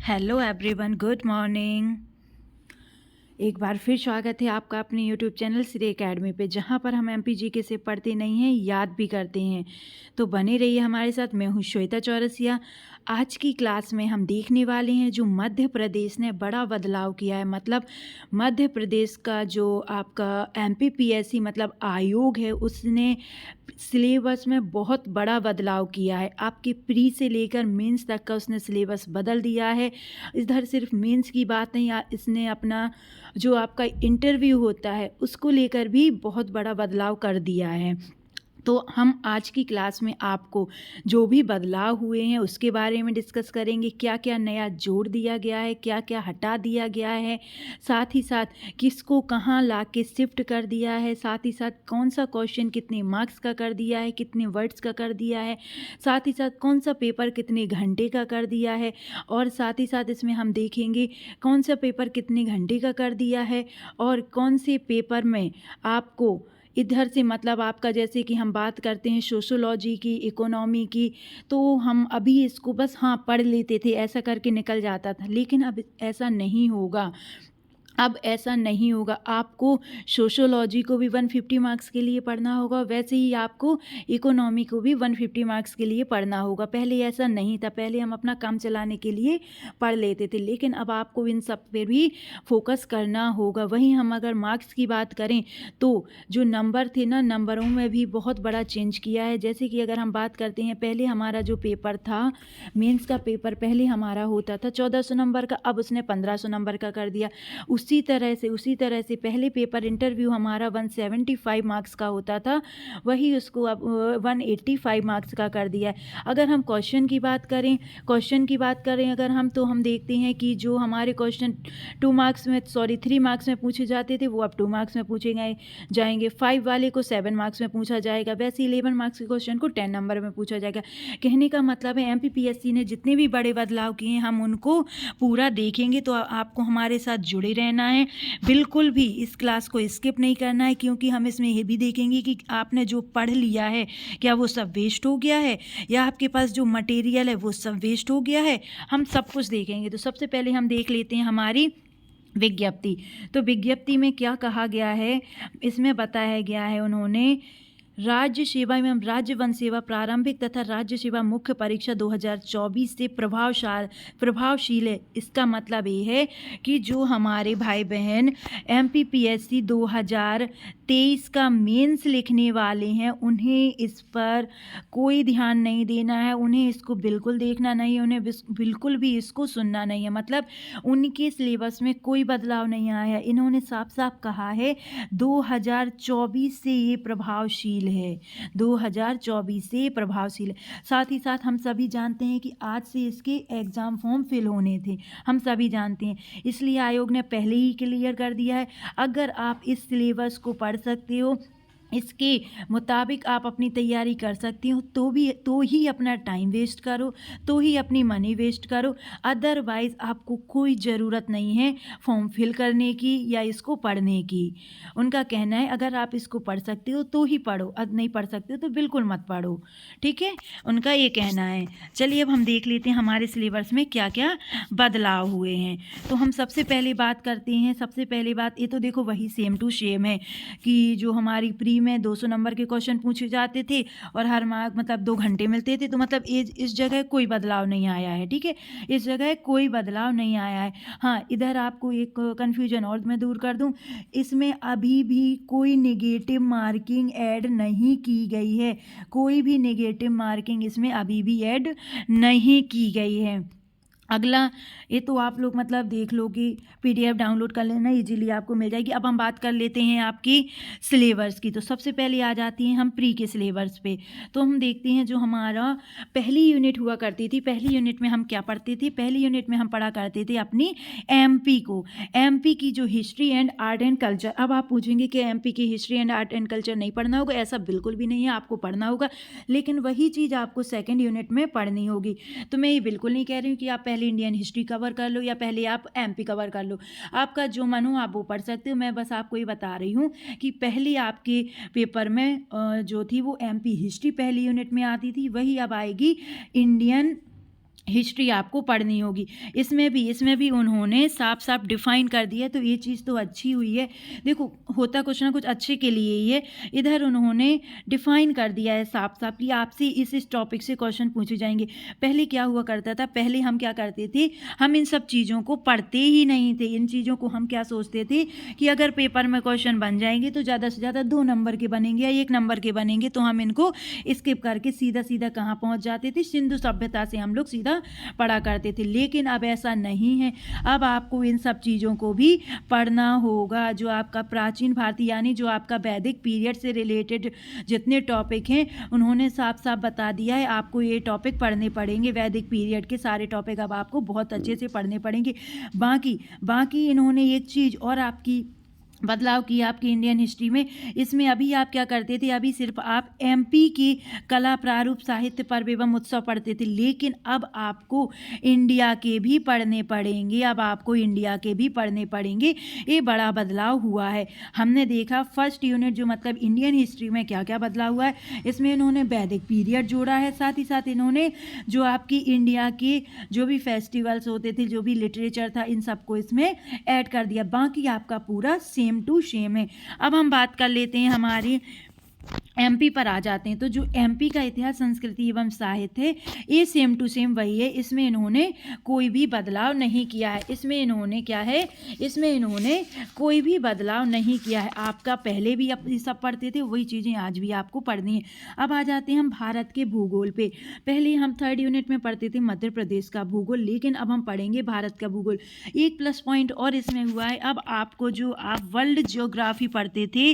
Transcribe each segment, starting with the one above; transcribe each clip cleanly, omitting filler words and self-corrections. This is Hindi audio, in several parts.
Hello everyone, good morning. एक बार फिर स्वागत है आपका अपने यूट्यूब चैनल श्री एकेडमी पे, जहाँ पर हम MPGK से पढ़ते नहीं हैं, याद भी करते हैं। तो बने रहिए हमारे साथ। मैं हूँ श्वेता चौरसिया। आज की क्लास में हम देखने वाले हैं जो मध्य प्रदेश ने बड़ा बदलाव किया है। मतलब मध्य प्रदेश का जो आपका MPPSC मतलब आयोग है, उसने सिलेबस में बहुत बड़ा बदलाव किया है। आपके प्री से लेकर मेंस तक का उसने सिलेबस बदल दिया है। इधर सिर्फ मेंस की बात नहीं, इसने अपना जो आपका इंटरव्यू होता है उसको लेकर भी बहुत बड़ा बदलाव कर दिया है। तो हम आज की क्लास में आपको जो भी बदलाव हुए हैं उसके बारे में डिस्कस करेंगे। क्या क्या नया जोड़ दिया गया है, क्या क्या हटा दिया गया है, साथ ही साथ किसको कहाँ ला के शिफ्ट कर दिया है, साथ ही साथ कौन सा क्वेश्चन कितने मार्क्स का कर दिया है, कितने वर्ड्स का कर दिया है, साथ ही साथ कौन सा पेपर कितने घंटे का कर दिया है, और साथ ही साथ इसमें हम देखेंगे कौन सा पेपर कितने घंटे का कर दिया है, और कौन से पेपर में आपको इधर से मतलब आपका जैसे कि हम बात करते हैं सोशोलॉजी की, इकोनॉमी की, तो हम अभी इसको बस पढ़ लेते थे, ऐसा करके निकल जाता था। लेकिन अब ऐसा नहीं होगा। अब ऐसा नहीं होगा। आपको सोशोलॉजी को भी 150 मार्क्स के लिए पढ़ना होगा, वैसे ही आपको इकोनॉमी को भी 150 मार्क्स के लिए पढ़ना होगा। पहले ऐसा नहीं था, पहले हम अपना काम चलाने के लिए पढ़ लेते थे, लेकिन अब आपको इन सब पे भी फोकस करना होगा। वहीं हम अगर मार्क्स की बात करें तो जो नंबर थे ना, नंबरों में भी बहुत बड़ा चेंज किया है। जैसे कि अगर हम बात करते हैं, पहले हमारा जो पेपर था मेंस का पेपर, पहले हमारा होता था 1400 नंबर का, अब उसने 1500 नंबर का कर दिया। उसी तरह से पहले पेपर इंटरव्यू हमारा 175 मार्क्स का होता था, वही उसको अब 185 मार्क्स का कर दिया है। अगर हम क्वेश्चन की बात करें अगर हम, तो हम देखते हैं कि जो हमारे क्वेश्चन 3 मार्क्स में पूछे जाते थे, वो अब 2 मार्क्स में पूछे जाएंगे। 5 वाले को 7 मार्क्स में पूछा जाएगा, वैसे 11 मार्क्स के क्वेश्चन को 10 नंबर में पूछा जाएगा। कहने का मतलब है MPPSC ने जितने भी बड़े बदलाव किए हैं, हम उनको पूरा देखेंगे। तो आपको हमारे साथ जुड़े रहना है, बिल्कुल भी इस क्लास को स्किप नहीं करना है, क्योंकि हम इसमें ये भी देखेंगे कि आपने जो पढ़ लिया है क्या वो सब वेस्ट हो गया है, या आपके पास जो मटेरियल है वो सब वेस्ट हो गया है। हम सब कुछ देखेंगे। तो सबसे पहले हम देख लेते हैं हमारी विज्ञप्ति। तो विज्ञप्ति में क्या कहा गया है, इसमें बताया गया है उन्होंने राज्य सेवा एवं राज्य वन सेवा प्रारंभिक तथा राज्य सेवा मुख्य परीक्षा 2024 से प्रभावशील है। इसका मतलब ये है कि जो हमारे भाई बहन MPPSC 2023 का मेंस लिखने वाले हैं, उन्हें इस पर कोई ध्यान नहीं देना है, उन्हें इसको बिल्कुल देखना नहीं है, उन्हें बिल्कुल भी इसको सुनना नहीं है। मतलब उनके सिलेबस में कोई बदलाव नहीं आया है। इन्होंने साफ साफ कहा है 2024 से ये प्रभावशील है, 2024 से प्रभावशील है। साथ ही साथ हम सभी जानते हैं कि आज से इसके एग्ज़ाम फॉर्म फिल होने थे, हम सभी जानते हैं, इसलिए आयोग ने पहले ही क्लियर कर दिया है। अगर आप इस सिलेबस को पढ़ सकते हो, इसके मुताबिक आप अपनी तैयारी कर सकती हो, तो ही अपना टाइम वेस्ट करो, तो ही अपनी मनी वेस्ट करो। अदरवाइज़ आपको कोई ज़रूरत नहीं है फॉर्म फिल करने की या इसको पढ़ने की। उनका कहना है अगर आप इसको पढ़ सकते हो तो ही पढ़ो, नहीं पढ़ सकते हो तो बिल्कुल मत पढ़ो। ठीक है, उनका ये कहना है। चलिए अब हम देख लेते हैं हमारे सिलेबस में क्या क्या बदलाव हुए हैं। तो हम सबसे पहले बात करते हैं, सबसे पहली बात ये तो देखो वही सेम टू सेम है कि जो हमारी प्री में 200 नंबर के क्वेश्चन पूछे जाते थे और हर मार्क मतलब 2 घंटे मिलते थे, तो मतलब इस जगह कोई बदलाव नहीं आया है। ठीक है, इस जगह कोई बदलाव नहीं आया है। हाँ, इधर आपको एक कन्फ्यूजन और मैं दूर कर दूं, इसमें अभी भी कोई नेगेटिव मार्किंग ऐड नहीं की गई है, कोई भी नेगेटिव मार्किंग इसमें अभी भी ऐड नहीं की गई है। अगला, ये तो आप लोग मतलब देख लो कि PDF डाउनलोड कर लेना, इजीली आपको मिल जाएगी। अब हम बात कर लेते हैं आपकी सिलेबस की। तो सबसे पहले आ जाती हैं हम प्री के सिलेबस पे। तो हम देखते हैं जो हमारा पहली यूनिट हुआ करती थी, पहली यूनिट में हम क्या पढ़ते थे, पहली यूनिट में हम पढ़ा करते थे अपनी MP को, MP की जो history and art and culture. अब आप पूछेंगे कि MP की history and art and culture नहीं पढ़ना होगा, ऐसा बिल्कुल भी नहीं है, आपको पढ़ना होगा, लेकिन वही चीज़ आपको सेकेंड यूनिट में पढ़नी होगी। तो मैं ये बिल्कुल नहीं कह रही हूँ कि आप पहले इंडियन हिस्ट्री कवर कर लो या पहले आप MP कवर कर लो, आपका जो मन हो आप वो पढ़ सकते हो। मैं बस आपको ये बता रही हूँ कि पहले आपके पेपर में जो थी वो MP हिस्ट्री पहली यूनिट में आती थी, वही अब आएगी इंडियन हिस्ट्री आपको पढ़नी होगी। इसमें भी उन्होंने साफ साफ डिफ़ाइन कर दिया है, तो ये चीज़ तो अच्छी हुई है। देखो, होता कुछ ना कुछ अच्छे के लिए ही है। इधर उन्होंने डिफ़ाइन कर दिया है साफ साफ कि आपसे इस टॉपिक से क्वेश्चन पूछे जाएंगे। पहले क्या हुआ करता था, पहले हम क्या करते थे, हम इन सब चीज़ों को पढ़ते ही नहीं थे। इन चीज़ों को हम क्या सोचते थे कि अगर पेपर में क्वेश्चन बन जाएंगे तो ज़्यादा से ज़्यादा 2 नंबर के बनेंगे या 1 नंबर के बनेंगे, तो हम इनको स्किप करके सीधा सीधा कहाँ पहुँच जाते थे, सिंधु सभ्यता से हम लोग सीधा पढ़ा करते थे। लेकिन अब ऐसा नहीं है। अब आपको इन सब चीज़ों को भी पढ़ना होगा। जो आपका प्राचीन भारतीय यानी जो आपका वैदिक पीरियड से रिलेटेड जितने टॉपिक हैं, उन्होंने साफ साफ बता दिया है आपको ये टॉपिक पढ़ने पड़ेंगे। वैदिक पीरियड के सारे टॉपिक अब आपको बहुत अच्छे से पढ़ने पड़ेंगे। बाकी इन्होंने एक चीज़ और आपकी बदलाव किया आपकी इंडियन हिस्ट्री में। इसमें अभी आप क्या करते थे, अभी सिर्फ आप एमपी की कला, प्रारूप, साहित्य, पर्व एवं उत्सव पढ़ते थे। लेकिन अब आपको इंडिया के भी पढ़ने पड़ेंगे। अब आपको इंडिया के भी पढ़ने पड़ेंगे। ये बड़ा बदलाव हुआ है। हमने देखा फर्स्ट यूनिट जो मतलब इंडियन हिस्ट्री में क्या क्या बदलाव हुआ है, इसमें इन्होंने वैदिक पीरियड जोड़ा है। साथ ही साथ इन्होंने जो आपकी इंडिया के जो भी फेस्टिवल्स होते थे, जो भी लिटरेचर था, इन सबको इसमें ऐड कर दिया। बाकी आपका पूरा सेम टू सेम है। अब हम बात कर लेते हैं हमारी एमपी पर आ जाते हैं। तो जो एमपी का इतिहास, संस्कृति एवं साहित्य है, ये सेम टू सेम वही है। इसमें इन्होंने कोई भी बदलाव नहीं किया है। इसमें इन्होंने क्या है, इसमें इन्होंने कोई भी बदलाव नहीं किया है। आपका पहले भी आप सब पढ़ते थे, वही चीज़ें आज भी आपको पढ़नी है। अब आ जाते हैं हम भारत के भूगोल पे। पहले हम 3rd यूनिट में पढ़ते थे मध्य प्रदेश का भूगोल, लेकिन अब हम पढ़ेंगे भारत का भूगोल। एक प्लस पॉइंट और इसमें हुआ है, अब आपको जो आप वर्ल्ड जियोग्राफी पढ़ते थे,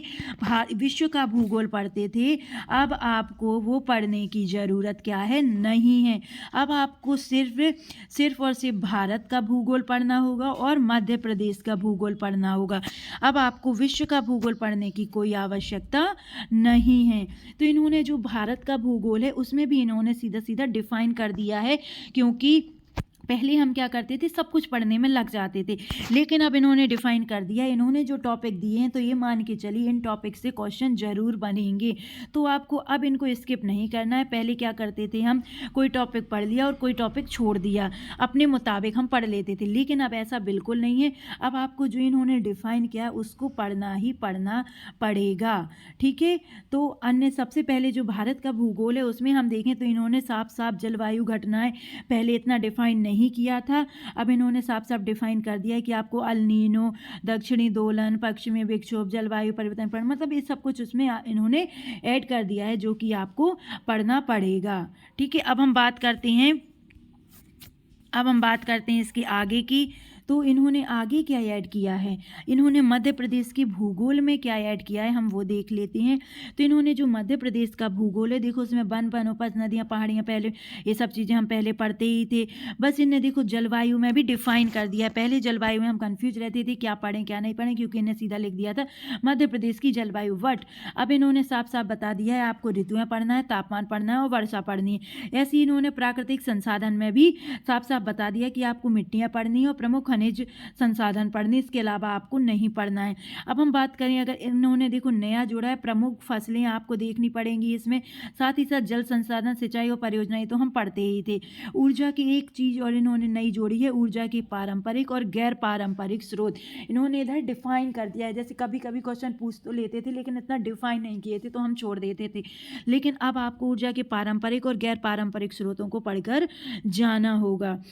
विश्व का भूगोल पढ़ते थे, अब आपको वो पढ़ने की ज़रूरत क्या है, नहीं है। अब आपको सिर्फ और सिर्फ भारत का भूगोल पढ़ना होगा और मध्य प्रदेश का भूगोल पढ़ना होगा। अब आपको विश्व का भूगोल पढ़ने की कोई आवश्यकता नहीं है। तो इन्होंने जो भारत का भूगोल है उसमें भी इन्होंने सीधा सीधा डिफाइन कर दिया है, क्योंकि पहले हम क्या करते थे, सब कुछ पढ़ने में लग जाते थे। लेकिन अब इन्होंने डिफाइन कर दिया, इन्होंने जो टॉपिक दिए हैं, तो ये मान के चलिए इन टॉपिक से क्वेश्चन ज़रूर बनेंगे। तो आपको अब इनको स्किप नहीं करना है। पहले क्या करते थे, हम कोई टॉपिक पढ़ लिया और कोई टॉपिक छोड़ दिया, अपने मुताबिक हम पढ़ लेते थे। लेकिन अब ऐसा बिल्कुल नहीं है। अब आपको जो इन्होंने डिफाइन किया उसको पढ़ना ही पढ़ना पड़ेगा, ठीक है। तो अन्य सबसे पहले जो भारत का भूगोल है उसमें हम देखें तो इन्होंने साफ साफ जलवायु घटनाएं पहले इतना डिफाइन नहीं किया था। अब इन्होंने साफ साफ डिफाइन कर दिया है कि आपको अल नीनो, दक्षिणी दोलन, पश्चिमी विक्षोभ, जलवायु परिवर्तन पर मतलब ये सब कुछ उसमें इन्होंने ऐड कर दिया है, जो कि आपको पढ़ना पड़ेगा, ठीक है। अब हम बात करते हैं इसके आगे की। तो इन्होंने आगे क्या ऐड किया है, इन्होंने मध्य प्रदेश के भूगोल में क्या ऐड किया है, हम वो देख लेते हैं। तो इन्होंने जो मध्य प्रदेश का भूगोल है, देखो उसमें वन उपज, नदियाँ, पहाड़ियाँ, पहले ये सब चीज़ें हम पहले पढ़ते ही थे। बस इन्हें देखो जलवायु में भी डिफाइन कर दिया है। पहले जलवायु में हम कन्फ्यूज रहते थे क्या पढ़ें क्या नहीं पढ़ें, क्योंकि इन्हें सीधा लिख दिया था मध्य प्रदेश की जलवायु। बट अब इन्होंने साफ साफ बता दिया है आपको ऋतुएँ पढ़ना है, तापमान पढ़ना है और वर्षा पढ़नी है। ऐसे ही इन्होंने प्राकृतिक संसाधन में भी साफ साफ बता दिया कि आपको मिट्टियाँ पढ़नी है और प्रमुख खनिज संसाधन पढ़ने, इसके अलावा आपको नहीं पढ़ना है। अब हम बात करें, अगर इन्होंने देखो नया जोड़ा है, प्रमुख फसलें आपको देखनी पड़ेंगी इसमें। साथ ही साथ जल संसाधन, सिंचाई और परियोजनाएं तो हम पढ़ते ही थे। ऊर्जा की एक चीज़ और इन्होंने नई जोड़ी है, ऊर्जा की पारंपरिक और गैर पारंपरिक स्रोत। इन्होंने इधर डिफाइन कर दिया है। जैसे कभी कभी क्वेश्चन पूछ तो लेते थे, लेकिन इतना डिफाइन नहीं किए थे तो हम छोड़ देते थे। लेकिन अब आपको ऊर्जा के पारंपरिक और गैर पारंपरिक स्रोतों को पढ़कर जाना होगा।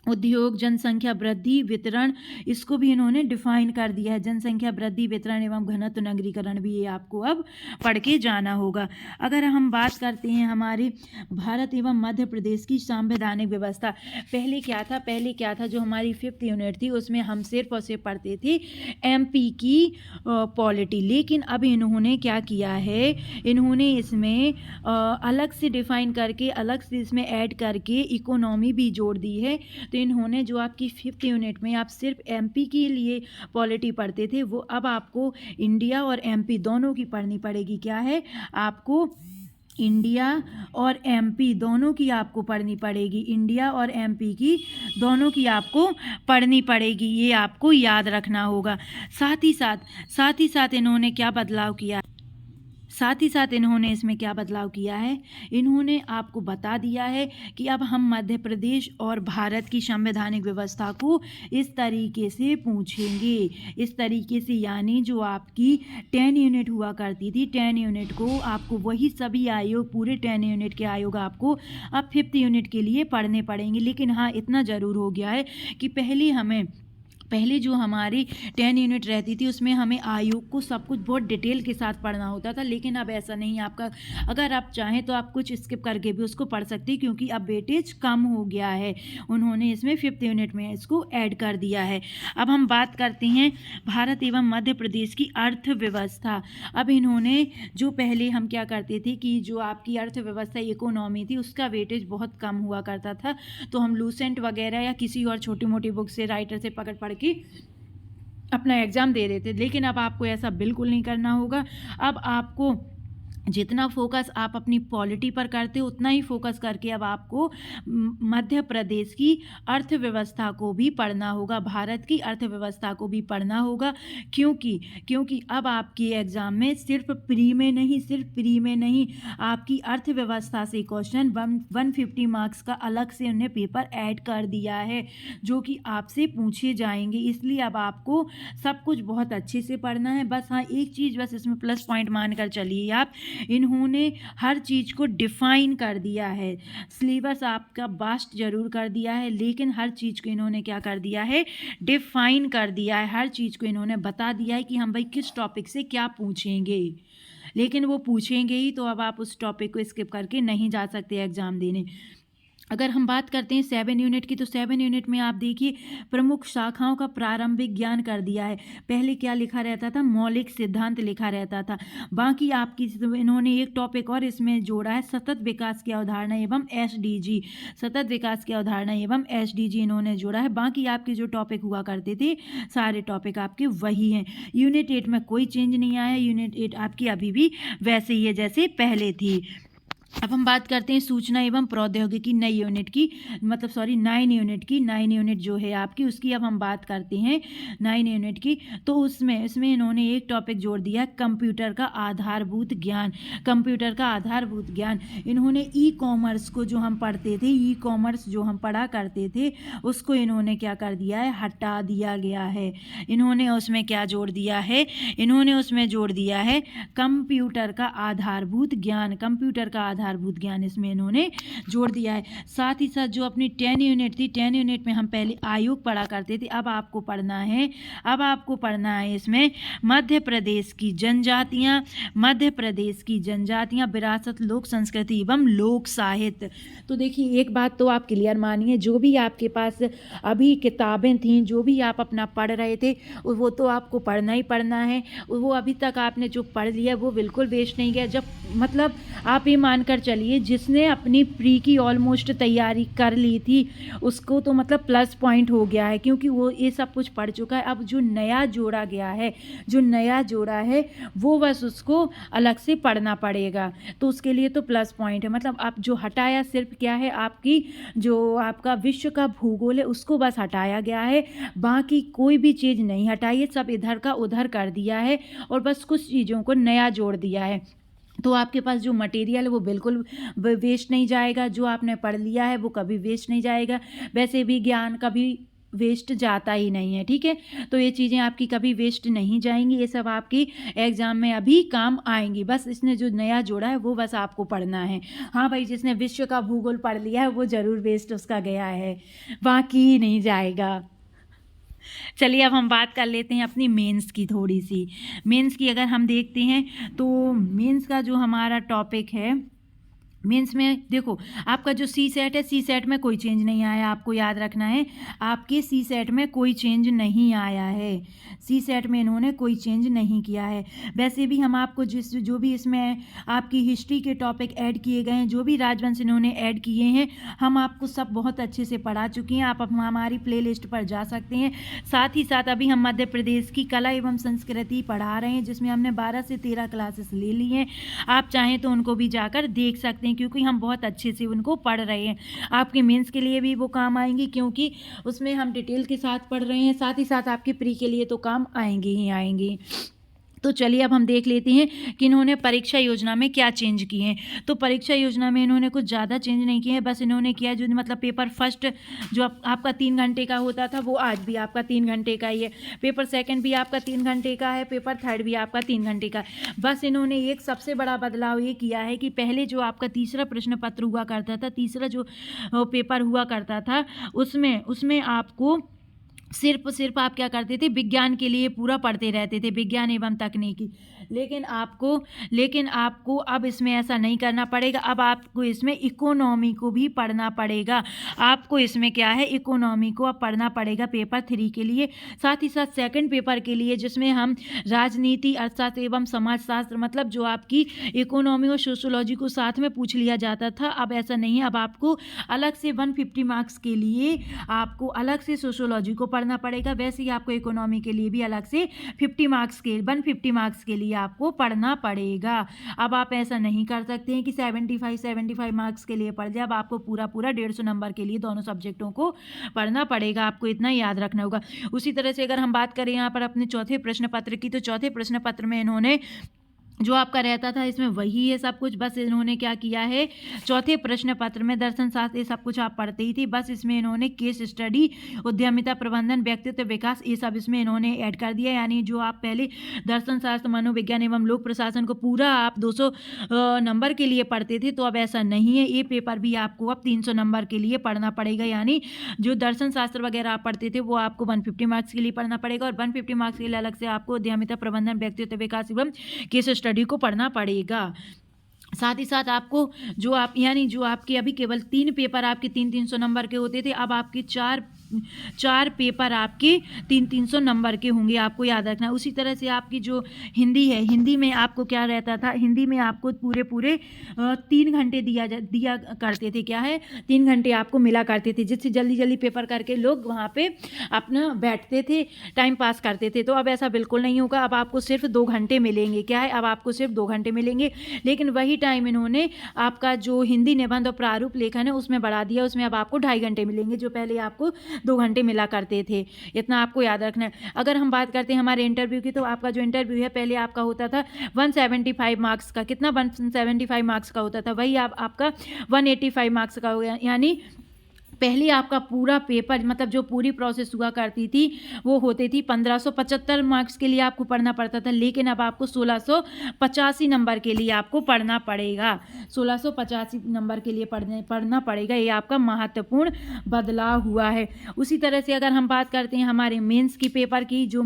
उद्योग, जनसंख्या वृद्धि, वितरण, इसको भी इन्होंने डिफाइन कर दिया है। जनसंख्या वृद्धि, वितरण एवं घनत्व नगरीकरण भी ये आपको अब पढ़ के जाना होगा। अगर हम बात करते हैं हमारे भारत एवं मध्य प्रदेश की संवैधानिक व्यवस्था, पहले क्या था जो हमारी 5th यूनिट थी उसमें हम सिर्फ और सिर्फ पढ़ते थे एमपी की पॉलिटी। लेकिन अब इन्होंने क्या किया है, इन्होंने इसमें अलग से डिफाइन करके, अलग से इसमें ऐड करके इकोनॉमी भी जोड़ दी है। तो इन्होंने जो आपकी 5th यूनिट में आप सिर्फ एमपी के लिए पॉलिटी पढ़ते थे, वो अब आपको इंडिया और एमपी दोनों की पढ़नी पड़ेगी। क्या है, आपको इंडिया और एमपी दोनों की आपको पढ़नी पड़ेगी। इंडिया और एमपी की दोनों की आपको पढ़नी पड़ेगी, ये आपको याद रखना होगा। साथ ही साथ इन्होंने क्या बदलाव किया, साथ ही साथ इन्होंने इसमें क्या बदलाव किया है, इन्होंने आपको बता दिया है कि अब हम मध्य प्रदेश और भारत की संवैधानिक व्यवस्था को इस तरीके से पूछेंगे, इस तरीके से, यानी जो आपकी 10 यूनिट हुआ करती थी, 10 यूनिट को आपको वही सभी आयोग, पूरे 10 यूनिट के आयोग आपको अब 5th यूनिट के लिए पढ़ने पड़ेंगे। लेकिन हाँ, इतना ज़रूर हो गया है कि पहले जो हमारी 10 यूनिट रहती थी उसमें हमें आयोग को सब कुछ बहुत डिटेल के साथ पढ़ना होता था, लेकिन अब ऐसा नहीं है। आपका अगर आप चाहें तो आप कुछ स्किप करके भी उसको पढ़ सकते हैं, क्योंकि अब वेटेज कम हो गया है। उन्होंने इसमें 5th यूनिट में इसको ऐड कर दिया है। अब हम बात करते हैं भारत एवं मध्य प्रदेश की अर्थव्यवस्था। अब इन्होंने, जो पहले हम क्या करते थे कि जो आपकी अर्थव्यवस्था इकोनॉमी थी उसका वेटेज बहुत कम हुआ करता था, तो हम लूसेंट वगैरह या किसी और छोटी मोटी बुक से, राइटर से पकड़ पढ़ कि अपना एग्ज़ाम दे देते। लेकिन अब आपको ऐसा बिल्कुल नहीं करना होगा। अब आपको जितना फोकस आप अपनी पॉलिटी पर करते हो उतना ही फोकस करके अब आपको मध्य प्रदेश की अर्थव्यवस्था को भी पढ़ना होगा, भारत की अर्थव्यवस्था को भी पढ़ना होगा। क्योंकि अब आपके एग्ज़ाम में सिर्फ प्री में नहीं आपकी अर्थव्यवस्था से क्वेश्चन 150 मार्क्स का अलग से उन्हें पेपर ऐड कर दिया है, जो कि आपसे पूछे जाएंगे। इसलिए अब आपको सब कुछ बहुत अच्छे से पढ़ना है। बस हाँ, एक चीज़ बस इसमें प्लस पॉइंट मान कर चलिए आप, इन्होंने हर चीज़ को डिफ़ाइन कर दिया है। सिलेबस आपका वास्ट जरूर कर दिया है, लेकिन हर चीज़ को इन्होंने क्या कर दिया है, डिफ़ाइन कर दिया है। हर चीज़ को इन्होंने बता दिया है कि हम भाई किस टॉपिक से क्या पूछेंगे, लेकिन वो पूछेंगे ही, तो अब आप उस टॉपिक को स्किप करके नहीं जा सकते एग्ज़ाम देने। अगर हम बात करते हैं 7 यूनिट की, तो 7 यूनिट में आप देखिए प्रमुख शाखाओं का प्रारंभिक ज्ञान कर दिया है। पहले क्या लिखा रहता था, मौलिक सिद्धांत लिखा रहता था। बाकी आपकी इन्होंने एक टॉपिक और इसमें जोड़ा है, सतत विकास की अवधारणा एवं SDG, सतत विकास की अवधारणा एवं SDG इन्होंने जोड़ा है। बाकी आपके जो टॉपिक हुआ करते थे सारे टॉपिक आपके वही हैं। यूनिट 8 में कोई चेंज नहीं आया, यूनिट 8 आपकी अभी भी वैसे ही है जैसे पहले थी। अब हम बात करते हैं सूचना एवं प्रौद्योगिकी नई यूनिट की, 9 यूनिट की। 9 यूनिट जो है आपकी, उसकी अब हम बात करते हैं 9 यूनिट की। तो इसमें इन्होंने एक टॉपिक जोड़ दिया, कंप्यूटर का आधारभूत ज्ञान। कंप्यूटर का आधारभूत ज्ञान इन्होंने ई-कॉमर्स को, जो हम पढ़ते थे, ई-कॉमर्स जो हम पढ़ा करते थे, उसको इन्होंने क्या कर दिया है, हटा दिया गया है। इन्होंने उसमें क्या जोड़ दिया है, इन्होंने उसमें जोड़ दिया है कंप्यूटर का आधारभूत ज्ञान। कंप्यूटर का आधारभूत ज्ञान इसमें इन्होंने जोड़ दिया है। साथ ही साथ जो अपनी 10 यूनिट थी, 10 यूनिट में हम पहले आयोग पढ़ा करते थे, अब आपको पढ़ना है इसमें मध्य प्रदेश की जनजातियाँ, विरासत, लोक संस्कृति एवं लोक साहित्य। तो देखिए एक बात तो आप क्लियर मानिए, जो भी आपके पास अभी किताबें थीं, जो भी आप अपना पढ़ रहे थे, वो तो आपको पढ़ना ही पढ़ना है। वो अभी तक आपने जो पढ़ लिया वो बिल्कुल वेस्ट नहीं गया। जब मतलब आप ये मानकर चलिए, जिसने अपनी प्री की ऑलमोस्ट तैयारी कर ली थी उसको तो मतलब प्लस पॉइंट हो गया है, क्योंकि वो ये सब कुछ पढ़ चुका है। अब जो नया जोड़ा है वो बस उसको अलग से पढ़ना पड़ेगा, तो उसके लिए तो प्लस पॉइंट है। मतलब आप जो हटाया सिर्फ क्या है, आपकी जो आपका विश्व का भूगोल है उसको बस हटाया गया है, बाकी कोई भी चीज़ नहीं हटाई है, सब इधर का उधर कर दिया है और बस कुछ चीज़ों को नया जोड़ दिया है। तो आपके पास जो मटेरियल है वो बिल्कुल वेस्ट नहीं जाएगा, जो आपने पढ़ लिया है वो कभी वेस्ट नहीं जाएगा। वैसे भी ज्ञान कभी वेस्ट जाता ही नहीं है, ठीक है। तो ये चीज़ें आपकी कभी वेस्ट नहीं जाएंगी, ये सब आपकी एग्ज़ाम में अभी काम आएंगी। बस इसने जो नया जोड़ा है वो बस आपको पढ़ना है। हाँ भाई, जिसने विश्व का भूगोल पढ़ लिया है वो ज़रूर वेस्ट उसका गया है, बाकी नहीं जाएगा। चलिए अब हम बात कर लेते हैं अपनी मेंस की थोड़ी सी। मेंस की अगर हम देखते हैं तो मेंस का जो हमारा टॉपिक है, मेंस में देखो आपका जो सी सेट है, सी सेट में कोई चेंज नहीं आया, आपको याद रखना है आपके सी सेट में कोई चेंज नहीं आया है, सी सेट में इन्होंने कोई चेंज नहीं किया है। वैसे भी हम आपको जो भी इसमें आपकी हिस्ट्री के टॉपिक ऐड किए गए हैं, जो भी राजवंश इन्होंने ऐड किए हैं, हम आपको सब बहुत अच्छे से पढ़ा चुकी हैं। आप हमारी प्लेलिस्ट पर जा सकते हैं। साथ ही साथ अभी हम मध्य प्रदेश की कला एवं संस्कृति पढ़ा रहे हैं, जिसमें हमने 12 से 13 क्लासेस ले ली हैं। आप चाहें तो उनको भी जाकर देख सकते हैं, क्योंकि हम बहुत अच्छे से उनको पढ़ रहे हैं। आपके मेंस के लिए भी वो काम आएंगी, क्योंकि उसमें हम डिटेल के साथ पढ़ रहे हैं। साथ ही साथ आपके प्री के लिए तो काम आएंगी ही आएंगी। तो चलिए अब हम देख लेते हैं कि इन्होंने परीक्षा योजना में क्या चेंज किए हैं। तो परीक्षा योजना में इन्होंने कुछ ज़्यादा चेंज नहीं किए हैं, बस इन्होंने किया जो मतलब पेपर फर्स्ट जो आपका 3 घंटे का होता था वो आज भी आपका 3 घंटे का ही है, पेपर सेकंड भी आपका 3 घंटे का है, पेपर थर्ड भी आपका 3 घंटे का है। बस इन्होंने एक सबसे बड़ा बदलाव ये किया है कि पहले जो आपका तीसरा प्रश्न पत्र हुआ करता था, तीसरा जो पेपर हुआ करता था उसमें आपको सिर्फ आप क्या करते थे, विज्ञान के लिए पूरा पढ़ते रहते थे, विज्ञान एवं तकनीकी। लेकिन आपको अब इसमें ऐसा नहीं करना पड़ेगा। अब आपको इसमें इकोनॉमी को भी पढ़ना पड़ेगा। आपको इसमें क्या है, इकोनॉमी को अब पढ़ना पड़ेगा पेपर 3 के लिए। साथ ही साथ सेकंड पेपर के लिए जिसमें हम राजनीति, अर्थशास्त्र एवं समाजशास्त्र मतलब जो आपकी इकोनॉमी और सोशोलॉजी को साथ में पूछ लिया जाता था, अब ऐसा नहीं है। अब आपको अलग से 150 मार्क्स के लिए आपको अलग से सोशोलॉजी को पढ़ना पड़ेगा। वैसे ही आपको इकोनॉमी के लिए भी अलग से 150 मार्क्स के लिए आपको पढ़ना पड़ेगा। अब आप ऐसा नहीं कर सकते हैं कि 75 मार्क्स के लिए पढ़ जाए। अब आपको पूरा 150 नंबर के लिए दोनों सब्जेक्टों को पढ़ना पड़ेगा, आपको इतना याद रखना होगा। उसी तरह से अगर हम बात करें यहाँ पर अपने चौथे प्रश्न पत्र की, तो चौथे प्रश्न पत्र में इन्होंने जो आपका रहता था इसमें वही है सब कुछ, बस इन्होंने क्या किया है, चौथे प्रश्न पत्र में दर्शन शास्त्र ये सब कुछ आप पढ़ते ही थी, बस इसमें इन्होंने केस स्टडी, उद्यमिता प्रबंधन, व्यक्तित्व विकास ये सब इसमें इन्होंने ऐड कर दिया। यानी जो आप पहले दर्शन शास्त्र, मनोविज्ञान एवं लोक प्रशासन को पूरा आप 200 नंबर के लिए पढ़ते थे, तो अब ऐसा नहीं है। ये पेपर भी आपको अब 300 नंबर के लिए पढ़ना पड़ेगा। यानी जो दर्शन शास्त्र वगैरह आप पढ़ते थे वो आपको 150 मार्क्स के लिए पढ़ना पड़ेगा, और 150 मार्क्स के लिए अलग से आपको उद्यमिता प्रबंधन, व्यक्तित्व विकास एवं केस स्टडी को पढ़ना पड़ेगा। साथ ही साथ आपको जो आपके अभी केवल 3 पेपर आपके 300 नंबर के होते थे, अब आपके 4 पेपर आपके 300 नंबर के होंगे, आपको याद रखना। उसी तरह से आपकी जो हिंदी है, हिंदी में आपको क्या रहता था, हिंदी में आपको पूरे 3 घंटे दिया करते थे। क्या है, 3 घंटे आपको मिला करते थे, जिससे जल्दी पेपर करके लोग वहाँ पे अपना बैठते थे, टाइम पास करते थे। तो अब ऐसा बिल्कुल नहीं होगा, अब आपको सिर्फ 2 घंटे मिलेंगे। क्या है, अब आपको सिर्फ 2 घंटे मिलेंगे, लेकिन वही टाइम इन्होंने आपका जो हिंदी निबंध और प्रारूप लेखन है उसमें बढ़ा दिया, उसमें अब आपको 2.5 घंटे मिलेंगे, जो पहले आपको 2 घंटे मिला करते थे। इतना आपको याद रखना है। अगर हम बात करते हैं हमारे इंटरव्यू की, तो आपका जो इंटरव्यू है पहले आपका होता था 175 मार्क्स का, कितना 175 मार्क्स का होता था, वही आपका 185 मार्क्स का हो गया। यानी पहले आपका पूरा पेपर मतलब जो पूरी प्रोसेस हुआ करती थी वो होती थी 1575 मार्क्स के लिए आपको पढ़ना पड़ता था, लेकिन अब आपको 1685 नंबर के लिए आपको पढ़ना पड़ेगा। 1685 नंबर के लिए पढ़ना पड़ेगा। ये आपका महत्वपूर्ण बदलाव हुआ है। उसी तरह से अगर हम बात करते हैं हमारे मेंस की पेपर की, जो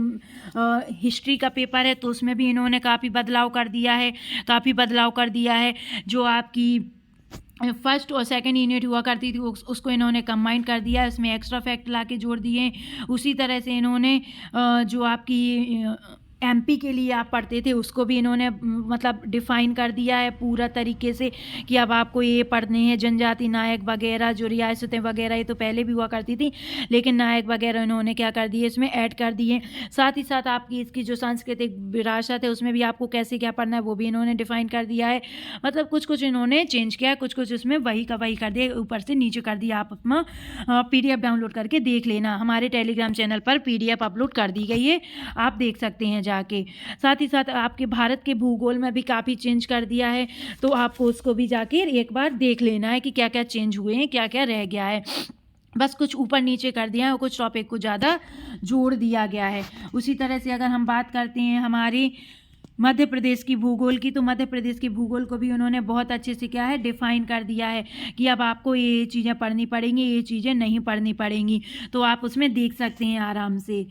हिस्ट्री का पेपर है, तो उसमें भी इन्होंने काफ़ी बदलाव कर दिया है। जो आपकी फर्स्ट और सेकंड यूनिट हुआ करती थी उसको इन्होंने कंबाइन कर दिया है, उसमें एक्स्ट्रा फैक्ट ला के जोड़ दिए। उसी तरह से इन्होंने जो आपकी एमपी के लिए आप पढ़ते थे उसको भी इन्होंने मतलब डिफ़ाइन कर दिया है पूरा तरीके से कि अब आपको ये पढ़ने हैं। जनजाति नायक वगैरह, जो रियासतें वगैरह, ये तो पहले भी हुआ करती थी, लेकिन नायक वगैरह इन्होंने क्या कर दिए, इसमें ऐड कर दिए। साथ ही साथ आपकी इसकी जो सांस्कृतिक विरासत है उसमें भी आपको कैसे क्या पढ़ना है वो भी इन्होंने डिफ़ाइन कर दिया है। मतलब कुछ इन्होंने चेंज किया है, कुछ इसमें वही का वही कर दिया, ऊपर से नीचे कर दिया। आप अपना PDF डाउनलोड करके देख लेना, हमारे टेलीग्राम चैनल पर PDF अपलोड कर दी गई है, आप देख सकते हैं जाके। साथ ही साथ आपके भारत के भूगोल में भी काफ़ी चेंज कर दिया है, तो आपको उसको भी जाके एक बार देख लेना है कि क्या क्या चेंज हुए हैं, क्या क्या रह गया है। बस कुछ ऊपर नीचे कर दिया है और कुछ टॉपिक को ज़्यादा जोड़ दिया गया है। उसी तरह से अगर हम बात करते हैं हमारी मध्य प्रदेश की भूगोल की, तो मध्य प्रदेश की भूगोल को भी उन्होंने बहुत अच्छे से क्या है डिफ़ाइन कर दिया है कि अब आपको ये चीज़ें पढ़नी पड़ेंगी, ये चीज़ें नहीं पढ़नी पड़ेंगी, तो आप उसमें देख सकते हैं आराम से।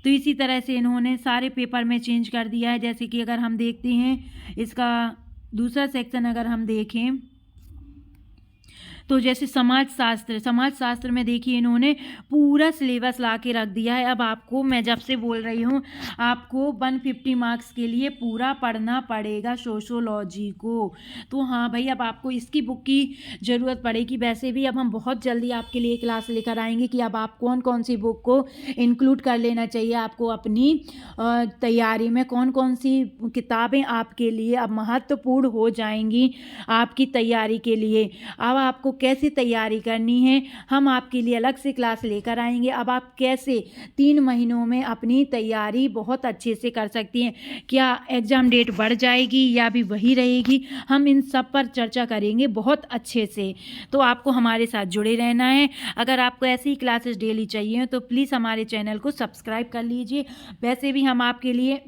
तो इसी तरह से इन्होंने सारे पेपर में चेंज कर दिया है। जैसे कि अगर हम देखते हैं इसका दूसरा सेक्शन अगर हम देखें, तो जैसे समाज शास्त्र में देखिए इन्होंने पूरा सिलेबस ला के रख दिया है। अब आपको, मैं जब से बोल रही हूँ, आपको 150 मार्क्स के लिए पूरा पढ़ना पड़ेगा सोशोलॉजी को। तो हाँ भाई, अब आपको इसकी बुक की ज़रूरत पड़ेगी। वैसे भी अब हम बहुत जल्दी आपके लिए क्लास लेकर आएंगे कि अब आप कौन सी बुक को इंक्लूड कर लेना चाहिए, आपको अपनी तैयारी में कौन सी किताबें आपके लिए अब महत्वपूर्ण हो जाएंगी आपकी तैयारी के लिए। अब आपको कैसे तैयारी करनी है हम आपके लिए अलग से क्लास लेकर आएंगे। अब आप कैसे 3 महीनों में अपनी तैयारी बहुत अच्छे से कर सकती हैं, क्या एग्ज़ाम डेट बढ़ जाएगी या भी वही रहेगी, हम इन सब पर चर्चा करेंगे बहुत अच्छे से। तो आपको हमारे साथ जुड़े रहना है। अगर आपको ऐसी ही क्लासेस डेली चाहिए तो प्लीज़ हमारे चैनल को सब्सक्राइब कर लीजिए। वैसे भी हम आपके लिए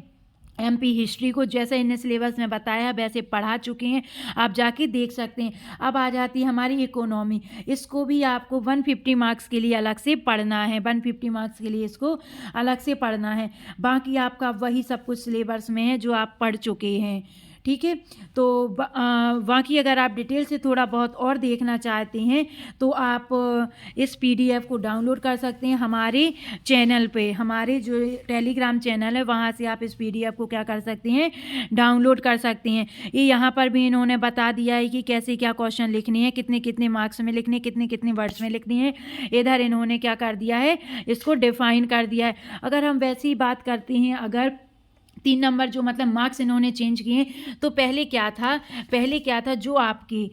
एमपी हिस्ट्री को जैसे इन्हें सिलेबस में बताया वैसे पढ़ा चुके हैं, आप जाके देख सकते हैं। अब आ जाती है हमारी इकोनॉमी, इसको भी आपको 150 मार्क्स के लिए अलग से पढ़ना है, 150 मार्क्स के लिए इसको अलग से पढ़ना है। बाकी आपका वही सब कुछ सिलेबस में है जो आप पढ़ चुके हैं, ठीक है। तो बाकी अगर आप डिटेल से थोड़ा बहुत और देखना चाहते हैं तो आप इस पीडीएफ को डाउनलोड कर सकते हैं हमारे चैनल पे, हमारे जो टेलीग्राम चैनल है वहाँ से आप इस पीडीएफ को क्या कर सकते हैं, डाउनलोड कर सकते हैं। ये यहाँ पर भी इन्होंने बता दिया है कि कैसे क्या क्वेश्चन लिखने हैं, कितने कितने मार्क्स में लिखने, कितने कितने वर्ड्स में लिखनी है। इधर इन्होंने क्या कर दिया है, इसको डिफाइन कर दिया है। अगर हम वैसी ही बात करते हैं, अगर 3 नंबर जो मतलब मार्क्स इन्होंने चेंज किए, तो पहले क्या था जो आपके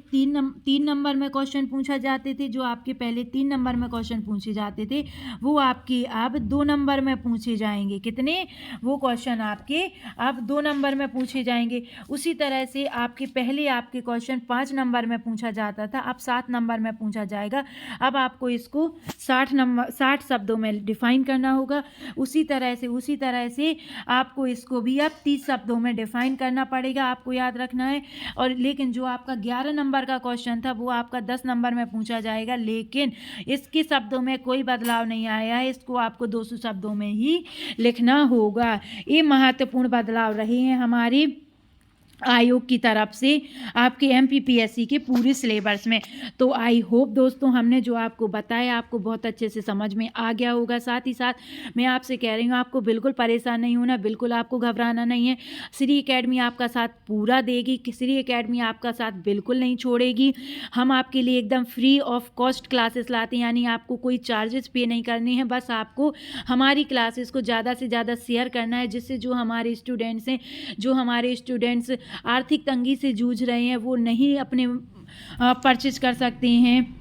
3 नंबर में क्वेश्चन पूछा जाते थे, जो आपके पहले 3 नंबर में क्वेश्चन पूछे जाते थे वो आपके अब 2 नंबर में पूछे जाएंगे। कितने, वो क्वेश्चन आपके अब 2 नंबर में पूछे जाएंगे। उसी तरह से आपके पहले आपके क्वेश्चन 5 नंबर में पूछा जाता था, अब 7 नंबर में पूछा जाएगा। अब आपको इसको 60 शब्दों में डिफाइन करना होगा। उसी तरह से आपको इसको भी अब 30 शब्दों में डिफाइन करना पड़ेगा, आपको याद रखना है। और लेकिन जो आपका 11 नंबर का क्वेश्चन था वो आपका 10 नंबर में पूछा जाएगा, लेकिन इसके शब्दों में कोई बदलाव नहीं आया है, इसको आपको 200 शब्दों में ही लिखना होगा। ये महत्वपूर्ण बदलाव रहे हैं हमारी आयोग की तरफ से आपके एमपीपीएससी के पूरे सिलेबस में। तो आई होप दोस्तों हमने जो आपको बताया आपको बहुत अच्छे से समझ में आ गया होगा। साथ ही साथ मैं आपसे कह रही हूँ आपको बिल्कुल परेशान नहीं होना, बिल्कुल आपको घबराना नहीं है। श्री एकेडमी आपका साथ पूरा देगी, श्री एकेडमी आपका साथ बिल्कुल नहीं छोड़ेगी। हम आपके लिए एकदम फ्री ऑफ कॉस्ट क्लासेस लाते हैं, यानी आपको कोई चार्जेस पे नहीं करने हैं, बस आपको हमारी क्लासेस को ज़्यादा से ज़्यादा शेयर करना है, जिससे जो हमारे स्टूडेंट्स आर्थिक तंगी से जूझ रहे हैं वो नहीं अपने परचेज कर सकते हैं।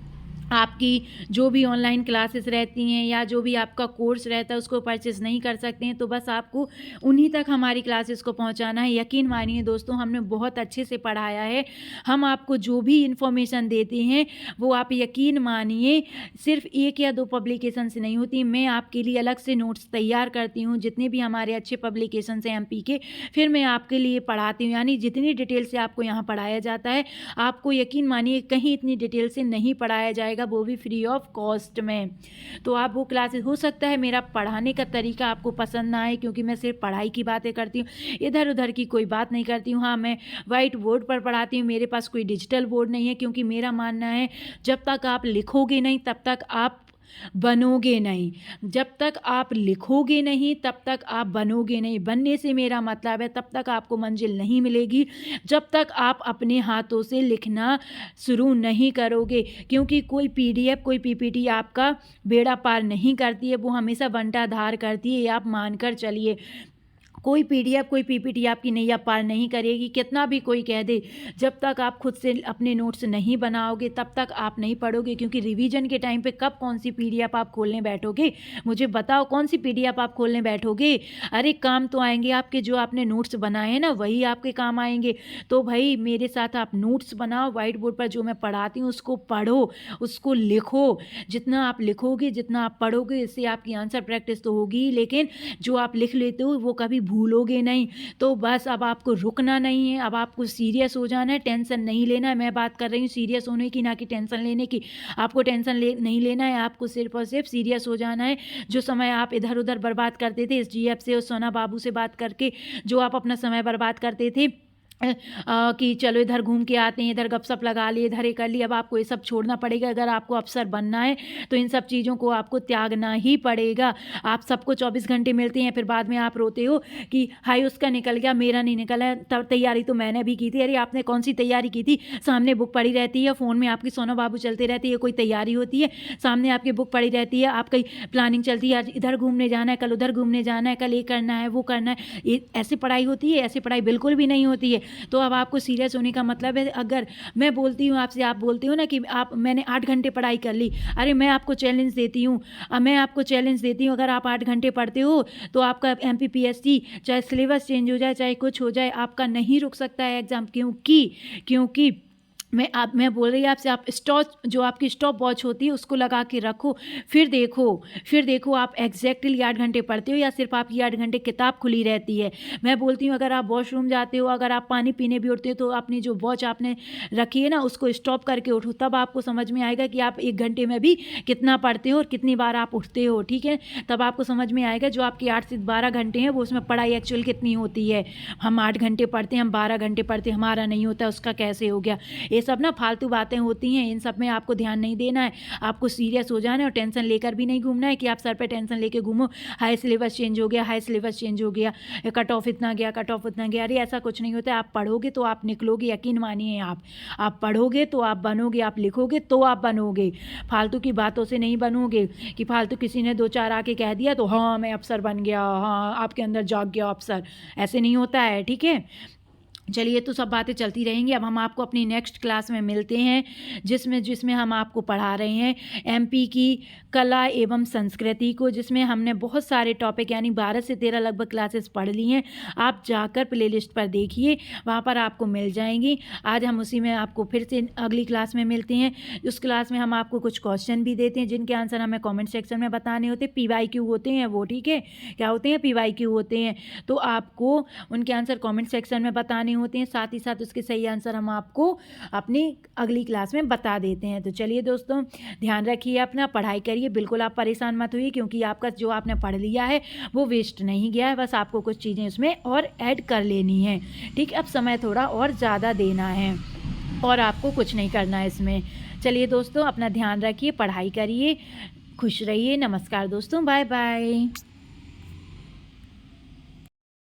आपकी जो भी ऑनलाइन क्लासेस रहती हैं या जो भी आपका कोर्स रहता है उसको परचेस नहीं कर सकते हैं, तो बस आपको उन्हीं तक हमारी क्लासेस को पहुंचाना है। यकीन मानिए दोस्तों हमने बहुत अच्छे से पढ़ाया है। हम आपको जो भी इन्फॉर्मेशन देते हैं वो आप यकीन मानिए सिर्फ 1 या 2 पब्लिकेशन से नहीं होती। मैं आपके लिए अलग से नोट्स तैयार करती हूँ, जितने भी हमारे अच्छे पब्लिकेशन हैं एमपी के, फिर मैं आपके लिए पढ़ाती हूँ। यानी जितनी डिटेल से आपको यहाँ पढ़ाया जाता है आपको यकीन मानिए कहीं इतनी डिटेल से नहीं पढ़ाया जाएगा, वो भी फ्री ऑफ कॉस्ट में। तो आप वो क्लासेस, हो सकता है मेरा पढ़ाने का तरीका आपको पसंद ना आए क्योंकि मैं सिर्फ पढ़ाई की बातें करती हूँ, इधर उधर की कोई बात नहीं करती हूँ। हाँ, मैं वाइट बोर्ड पर पढ़ाती हूँ, मेरे पास कोई डिजिटल बोर्ड नहीं है, क्योंकि मेरा मानना है जब तक आप लिखोगे नहीं तब तक आप बनोगे नहीं, जब तक आप लिखोगे नहीं तब तक आप बनोगे नहीं। बनने से मेरा मतलब है तब तक आपको मंजिल नहीं मिलेगी जब तक आप अपने हाथों से लिखना शुरू नहीं करोगे, क्योंकि कोई पीडीएफ कोई पीपीटी आपका बेड़ा पार नहीं करती है, वो हमेशा बंटाधार करती है, ये आप मानकर चलिए। कोई पीडीएफ कोई पीपीटी आपकी नैया पार नहीं करेगी, कितना भी कोई कह दे। जब तक आप खुद से अपने नोट्स नहीं बनाओगे तब तक आप नहीं पढ़ोगे, क्योंकि रिवीजन के टाइम पे कब कौन सी पीडीएफ आप खोलने बैठोगे, मुझे बताओ कौन सी पीडीएफ आप खोलने बैठोगे। अरे काम तो आएंगे आपके जो आपने नोट्स बनाए हैं ना, वही आपके काम आएंगे। तो भाई मेरे साथ आप नोट्स बनाओ, वाइट बोर्ड पर जो मैं पढ़ाती हूँ उसको पढ़ो, उसको लिखो। जितना आप लिखोगे जितना आप पढ़ोगे इससे आपकी आंसर प्रैक्टिस तो होगी, लेकिन जो आप लिख लेते हो वो कभी भूलोगे नहीं। तो बस अब आपको रुकना नहीं है, अब आपको सीरियस हो जाना है, टेंशन नहीं लेना है। मैं बात कर रही हूँ सीरियस होने की, ना कि टेंशन लेने की। आपको टेंशन नहीं लेना है, आपको सिर्फ और सिर्फ सीरियस हो जाना है। जो समय आप इधर उधर बर्बाद करते थे इस जीएफ से और सोना बाबू से बात करके, जो आप अपना समय बर्बाद करते थे कि चलो इधर घूम के आते हैं, इधर गपशप लगा लिए, इधर ये कर लिए, अब आपको ये सब छोड़ना पड़ेगा। अगर आपको अफसर बनना है तो इन सब चीज़ों को आपको त्यागना ही पड़ेगा। आप सबको 24 घंटे मिलते हैं, फिर बाद में आप रोते हो कि हाय उसका निकल गया मेरा नहीं निकला। तैयारी तो मैंने भी की थी। अरे आपने कौन सी तैयारी की थी, सामने बुक पड़ी रहती है, फ़ोन में आपकी सोना बाबू चलते रहती है, कोई तैयारी होती है? सामने आपकी बुक पड़ी रहती है, आपकी प्लानिंग चलती है, आज इधर घूमने जाना है, कल उधर घूमने जाना है, कल ये करना है वो करना है। ये ऐसी पढ़ाई होती है? ऐसी पढ़ाई बिल्कुल भी नहीं होती है। तो अब आपको सीरियस होने का मतलब है, अगर मैं बोलती हूँ आपसे, आप बोलते हो ना कि मैंने 8 घंटे पढ़ाई कर ली, अरे मैं आपको चैलेंज देती हूँ, अगर आप 8 घंटे पढ़ते हो तो आपका MPPSC चाहे सिलेबस चेंज हो जाए, चाहे कुछ हो जाए, आपका नहीं रुक सकता है एग्ज़ाम। क्योंकि मैं बोल रही हूँ आपसे, आप जो आपकी स्टॉप वॉच होती है उसको लगा के रखो, फिर देखो आप एग्जैक्टली 8 घंटे पढ़ते हो या सिर्फ आपकी 8 घंटे किताब खुली रहती है। मैं बोलती हूँ अगर आप वॉशरूम जाते हो, अगर आप पानी पीने भी उठते हो, तो अपनी जो वॉच आपने रखी है ना उसको स्टॉप करके उठो, तब आपको समझ में आएगा कि आप 1 घंटे में भी कितना पढ़ते हो और कितनी बार आप उठते हो, ठीक है। तब आपको समझ में आएगा जो आपके 8 से 12 घंटे हैं वो उसमें पढ़ाई एक्चुअल कितनी होती है। हम 8 घंटे पढ़ते हैं, हम 12 घंटे पढ़ते हैं, हमारा नहीं होता, उसका कैसे हो गया। ये सब ना फालतू बातें होती हैं, इन सब में आपको ध्यान नहीं देना है, आपको सीरियस हो जाना है और टेंशन लेकर भी नहीं घूमना है कि आप सर पे टेंशन लेके घूमो, हाई सिलेबस चेंज हो गया, कट ऑफ इतना गया। अरे ऐसा कुछ नहीं होता है। आप पढ़ोगे तो आप निकलोगे, यकीन मानिए। आप पढ़ोगे तो आप बनोगे, आप लिखोगे तो आप बनोगे, फालतू की बातों से नहीं बनोगे कि फालतू किसी ने 2-4 आके कह दिया तो हाँ मैं अफसर बन गया, हाँ आपके अंदर जाग गया अफसर, ऐसे नहीं होता है, ठीक है। चलिए, तो सब बातें चलती रहेंगी। अब हम आपको अपनी नेक्स्ट क्लास में मिलते हैं, जिसमें हम आपको पढ़ा रहे हैं MP की कला एवं संस्कृति को, जिसमें हमने बहुत सारे टॉपिक यानी 12 से 13 लगभग क्लासेस पढ़ ली हैं। आप जाकर प्लेलिस्ट पर देखिए, वहाँ पर आपको मिल जाएंगी। आज हम उसी में आपको फिर से अगली क्लास में मिलते हैं। उस क्लास में हम आपको कुछ क्वेश्चन भी देते हैं जिनके आंसर हमें कॉमेंट सेक्शन में बताने होते हैं। PYQ होते हैं वो, ठीक है। क्या होते हैं? PYQ होते हैं। तो आपको उनके आंसर कॉमेंट सेक्शन में बताने होते हैं, साथ ही साथ उसके सही आंसर हम आपको अपनी अगली क्लास में बता देते हैं। तो चलिए दोस्तों, ध्यान रखिए अपना, पढ़ाई करिए, बिल्कुल आप परेशान मत होइए, क्योंकि आपका जो आपने पढ़ लिया है वो वेस्ट नहीं गया है, बस आपको कुछ चीज़ें उसमें और ऐड कर लेनी है, ठीक। अब समय थोड़ा और ज़्यादा देना है और आपको कुछ नहीं करना है इसमें। चलिए दोस्तों, अपना ध्यान रखिए, पढ़ाई करिए, खुश रहिए। नमस्कार दोस्तों, बाय बाय।